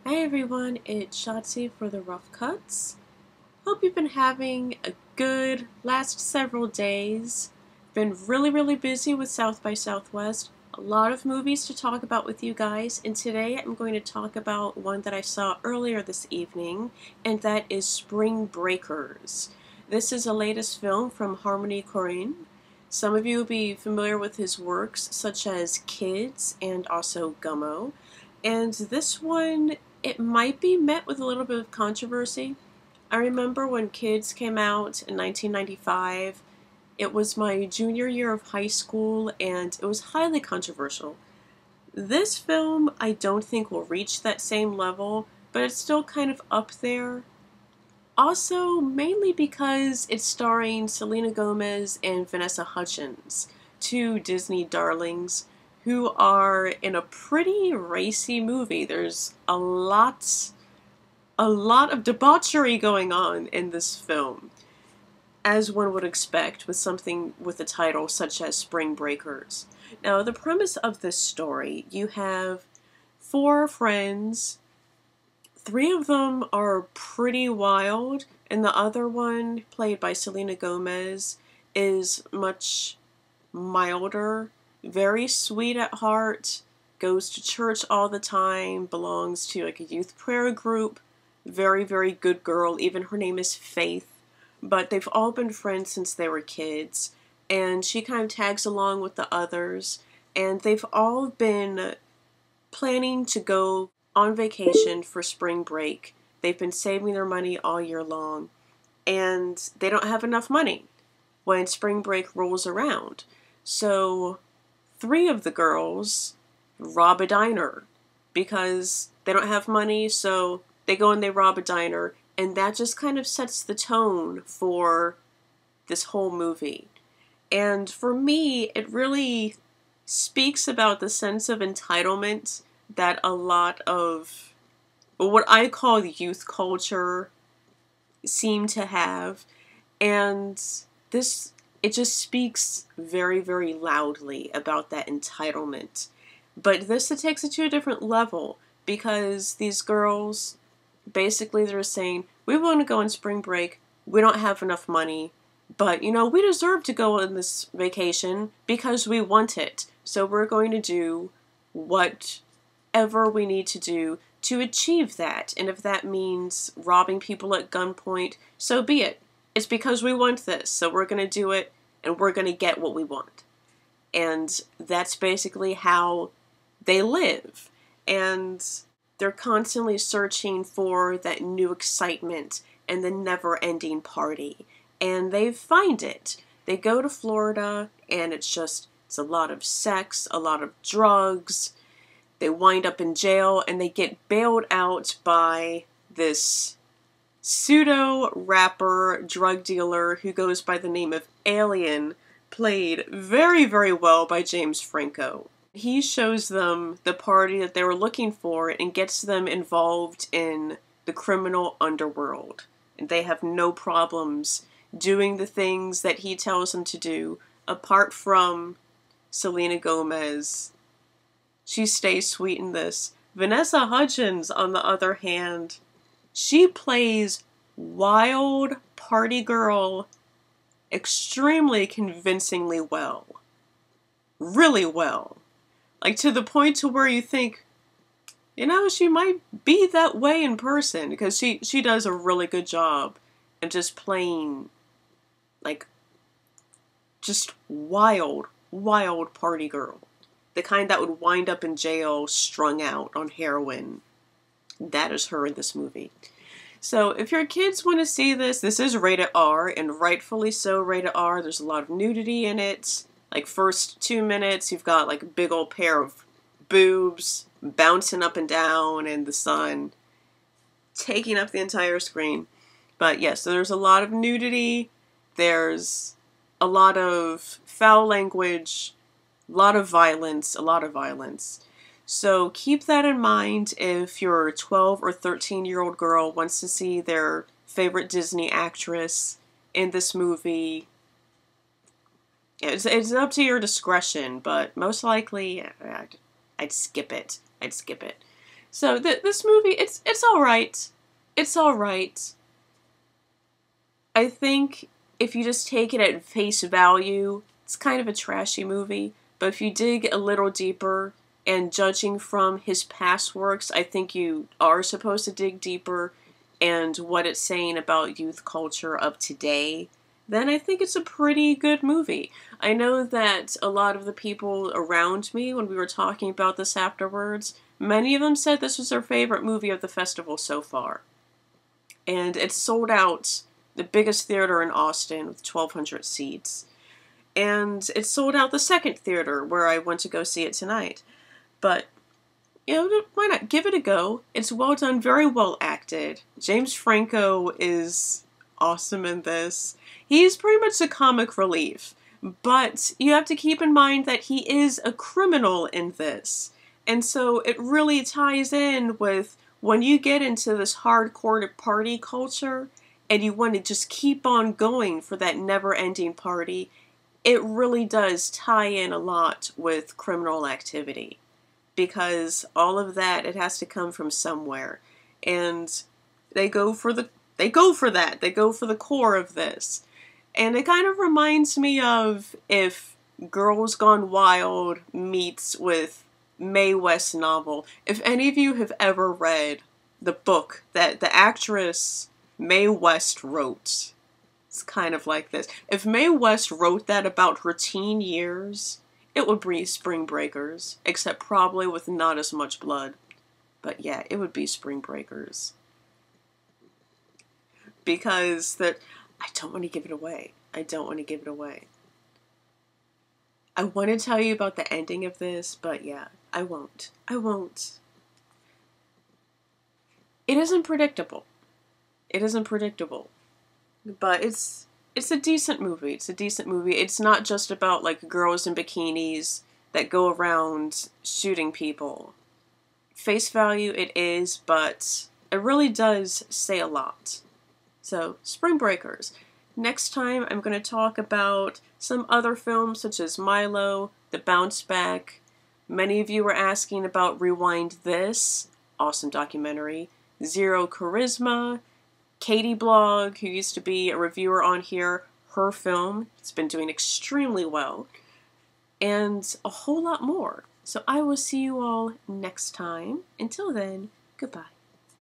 Hi everyone, it's Shotzi for the Rough Cuts. Hope you've been having a good last several days. Been really busy with South by Southwest. A lot of movies to talk about with you guys, and today I'm going to talk about one that I saw earlier this evening, and that is Spring Breakers. This is the latest film from Korine. Some of you will be familiar with his works such as Kids and also Gummo. And this one, it might be met with a little bit of controversy. I remember when Kids came out in 1995, it was my junior year of high school and it was highly controversial. This film, I don't think will reach that same level, but it's still kind of up there. Also, mainly because it's starring Selena Gomez and Vanessa Hudgens, two Disney darlings who are in a pretty racy movie. There's a lot of debauchery going on in this film, as one would expect with something with a title such as Spring Breakers. Now, the premise of this story, you have four friends. Three of them are pretty wild, and the other one, played by Selena Gomez, is much milder, very sweet at heart, goes to church all the time, belongs to like a youth prayer group, very good girl. Even her name is Faith. But they've all been friends since they were kids, and she kind of tags along with the others, and they've all been planning to go on vacation for spring break. They've been saving their money all year long, and they don't have enough money when spring break rolls around. So, three of the girls rob a diner because they don't have money, so they go and they rob a diner, and that just kind of sets the tone for this whole movie. And for me, it really speaks about the sense of entitlement that a lot of what I call youth culture seem to have. And this, it just speaks very loudly about that entitlement. But this, it takes it to a different level because these girls, basically they're saying, we want to go on spring break, we don't have enough money, but we deserve to go on this vacation because we want it. So we're going to do whatever we need to do to achieve that. And if that means robbing people at gunpoint, so be it. It's because we want this, so we're going to do it, and we're going to get what we want. And that's basically how they live. And they're constantly searching for that new excitement and the never-ending party. And they find it. They go to Florida, and it's a lot of sex, a lot of drugs. They wind up in jail, and they get bailed out by this pseudo-rapper drug dealer who goes by the name of Alien, played very well by James Franco. He shows them the party that they were looking for and gets them involved in the criminal underworld. And they have no problems doing the things that he tells them to do, apart from Selena Gomez. She stays sweet in this. Vanessa Hudgens, on the other hand, she plays wild party girl extremely convincingly well. Really well. Like, to the point to where you think, she might be that way in person, because she does a really good job of just playing, like, just wild party girl. The kind that would wind up in jail strung out on heroin. That is her in this movie. So if your kids want to see this, this is rated R, and rightfully so rated R. There's a lot of nudity in it. Like, first 2 minutes, you've got like a big old pair of boobs bouncing up and down in the sun, taking up the entire screen. But yes, so there's a lot of nudity, there's a lot of foul language, a lot of violence. So keep that in mind if your 12 or 13-year-old girl wants to see their favorite Disney actress in this movie. It's up to your discretion, but most likely I'd skip it. So this movie, it's all right. It's all right. I think if you just take it at face value, it's kind of a trashy movie. But if you dig a little deeper, and judging from his past works, I think you are supposed to dig deeper and what it's saying about youth culture of today, then I think it's a pretty good movie. I know that a lot of the people around me, when we were talking about this afterwards, many of them said this was their favorite movie of the festival so far. And it sold out the biggest theater in Austin with 1,200 seats. And it sold out the second theater where I went to go see it tonight. But, you know, why not? Give it a go. It's well done, very well acted. James Franco is awesome in this. He's pretty much the comic relief. But you have to keep in mind that he is a criminal in this. And so it really ties in with when you get into this hardcore party culture and you want to just keep on going for that never-ending party, it really does tie in a lot with criminal activity. Because all of that, it has to come from somewhere. And they go for that. They go for the core of this. And it kind of reminds me of if Girls Gone Wild meets with Mae West's novel. If any of you have ever read the book that the actress Mae West wrote, it's kind of like this. If Mae West wrote that about her teen years, it would be Spring Breakers, except probably with not as much blood. But yeah, it would be Spring Breakers. Because I don't want to give it away. I don't want to give it away. I want to tell you about the ending of this, but yeah, I won't. I won't. It isn't predictable. It isn't predictable. But it's a decent movie. It's a decent movie. It's not just about, like, girls in bikinis that go around shooting people. Face value, it is, but it really does say a lot. So, Spring Breakers. Next time, I'm going to talk about some other films, such as Milo, The Bounce Back. Many of you were asking about Rewind This. Awesome documentary. Zero Charisma. Katie Blog, who used to be a reviewer on here, her film, it's been doing extremely well, and a whole lot more. So I will see you all next time. Until then, goodbye.